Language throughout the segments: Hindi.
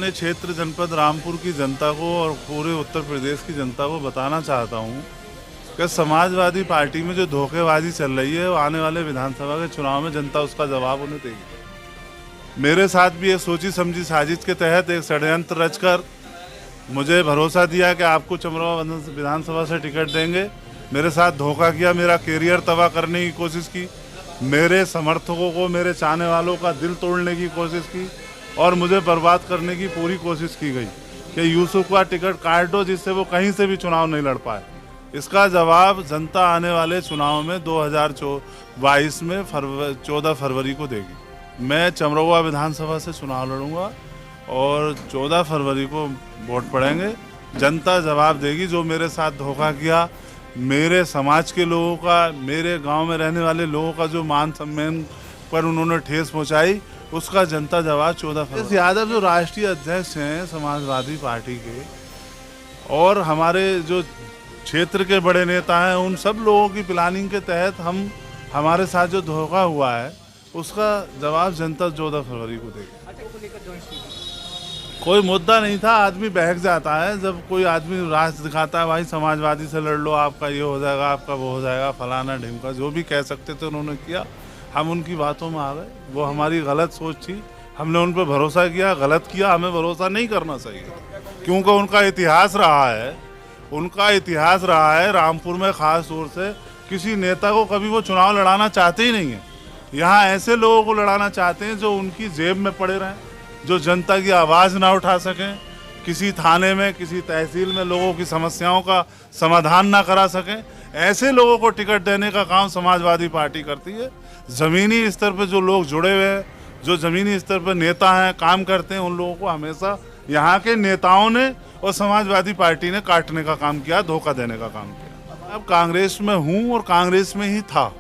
अपने क्षेत्र जनपद रामपुर की जनता को और पूरे उत्तर प्रदेश की जनता को बताना चाहता हूं कि समाजवादी पार्टी में जो धोखेबाजी चल रही है वो आने वाले विधानसभा के चुनाव में जनता उसका जवाब उन्हें देगी। मेरे साथ भी एक सोची समझी साजिश के तहत एक षड्यंत्र रचकर मुझे भरोसा दिया कि आपको चमरवा विधानसभा से टिकट देंगे। मेरे साथ धोखा किया, मेरा कैरियर तबाह करने की कोशिश की, मेरे समर्थकों को, मेरे चाहने वालों का दिल तोड़ने की कोशिश की और मुझे बर्बाद करने की पूरी कोशिश की गई कि यूसुफ का टिकट काट दो जिससे वो कहीं से भी चुनाव नहीं लड़ पाए। इसका जवाब जनता आने वाले चुनाव में 2022 में 14 फरवरी को देगी। मैं चमरवा विधानसभा से चुनाव लड़ूंगा और 14 फरवरी को वोट पड़ेंगे। जनता जवाब देगी। जो मेरे साथ धोखा किया, मेरे समाज के लोगों का, मेरे गांव में रहने वाले लोगों का जो मान सम्मान पर उन्होंने ठेस पहुंचाई, उसका जनता जवाब 14 फरवरी। यादव जो राष्ट्रीय अध्यक्ष हैं समाजवादी पार्टी के और हमारे जो क्षेत्र के बड़े नेता हैं, उन सब लोगों की प्लानिंग के तहत हमारे साथ जो धोखा हुआ है उसका जवाब जनता 14 फरवरी को देगी। कोई मुद्दा नहीं था। आदमी बहक जाता है जब कोई आदमी राज दिखाता है, भाई समाजवादी से लड़ लो, आपका ये हो जाएगा, आपका वो हो जाएगा, फलाना ढिमका, जो भी कह सकते थे उन्होंने किया। हम उनकी बातों में आ गए। वो हमारी गलत सोच थी, हमने उन पर भरोसा किया, गलत किया। हमें भरोसा नहीं करना चाहिए क्योंकि उनका इतिहास रहा है रामपुर में खास तौर से किसी नेता को कभी वो चुनाव लड़ाना चाहते ही नहीं है। यहाँ ऐसे लोगों को लड़ाना चाहते हैं जो उनकी जेब में पड़े रहें, जो जनता की आवाज़ ना उठा सकें, किसी थाने में, किसी तहसील में लोगों की समस्याओं का समाधान ना करा सकें। ऐसे लोगों को टिकट देने का काम समाजवादी पार्टी करती है। ज़मीनी स्तर पर जो लोग जुड़े हुए हैं, जो ज़मीनी स्तर पर नेता हैं, काम करते हैं, उन लोगों को हमेशा यहाँ के नेताओं ने और समाजवादी पार्टी ने काटने का काम किया, धोखा देने का काम किया। अब कांग्रेस में हूँ और कांग्रेस में ही था,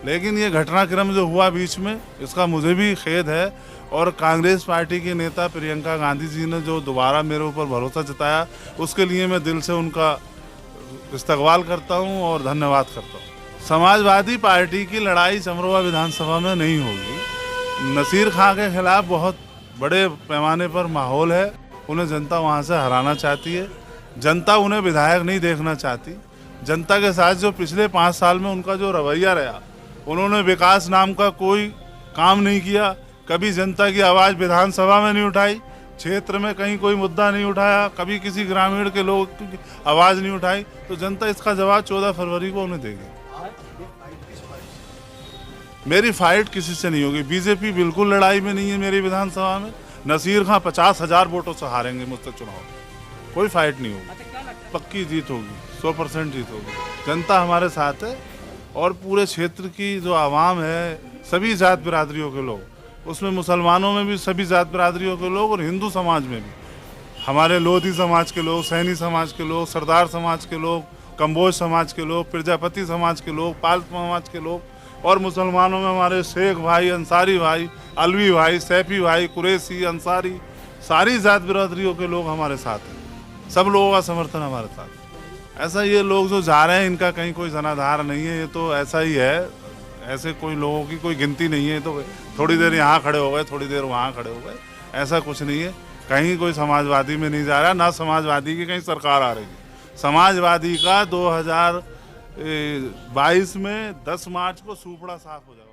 लेकिन ये घटनाक्रम जो हुआ बीच में, इसका मुझे भी खेद है। और कांग्रेस पार्टी के नेता प्रियंका गांधी जी ने जो दोबारा मेरे ऊपर भरोसा जताया, उसके लिए मैं दिल से उनका इस्तकबाल करता हूं और धन्यवाद करता हूं। समाजवादी पार्टी की लड़ाई चमरवा विधानसभा में नहीं होगी। नसीर खां के खिलाफ बहुत बड़े पैमाने पर माहौल है। उन्हें जनता वहां से हराना चाहती है। जनता उन्हें विधायक नहीं देखना चाहती। जनता के साथ जो पिछले 5 साल में उनका जो रवैया रहा, उन्होंने विकास नाम का कोई काम नहीं किया। कभी जनता की आवाज़ विधानसभा में नहीं उठाई, क्षेत्र में कहीं कोई मुद्दा नहीं उठाया, कभी किसी ग्रामीण के लोग की आवाज़ नहीं उठाई। तो जनता इसका जवाब 14 फरवरी को उन्हें देगी। मेरी फाइट किसी से नहीं होगी। बीजेपी बिल्कुल लड़ाई में नहीं है मेरी विधानसभा में। नसीर खां 50,000 वोटों से हारेंगे मुझसे चुनाव। कोई फाइट नहीं होगी, पक्की जीत होगी, 100% जीत होगी। जनता हमारे साथ है और पूरे क्षेत्र की जो आवाम है, सभी जात बिरादरियों के लोग, उसमें मुसलमानों में भी सभी जात बिरादरियों के लोग और हिंदू समाज में भी, हमारे लोधी समाज के लोग, सैनी समाज के लोग, सरदार समाज के लोग, कंबोज समाज के लोग, प्रजापति समाज के लोग, पाल समाज के लोग, और मुसलमानों में हमारे शेख भाई, अंसारी भाई, अलवी भाई, सैफी भाई, कुरैशी, अंसारी, सारी जात बिरादरियों के लोग हमारे साथ हैं। सब लोगों का समर्थन हमारे साथ है। ऐसा ये लोग जो जा रहे हैं, इनका कहीं कोई जनाधार नहीं है। ये तो ऐसा ही है, ऐसे कोई लोगों की कोई गिनती नहीं है। तो थोड़ी देर यहाँ खड़े हो गए, थोड़ी देर वहाँ खड़े हो गए, ऐसा कुछ नहीं है। कहीं कोई समाजवादी में नहीं जा रहा, ना समाजवादी की कहीं सरकार आ रही है। समाजवादी का 2022 में 10 मार्च को सूपड़ा साफ हो जाएगा।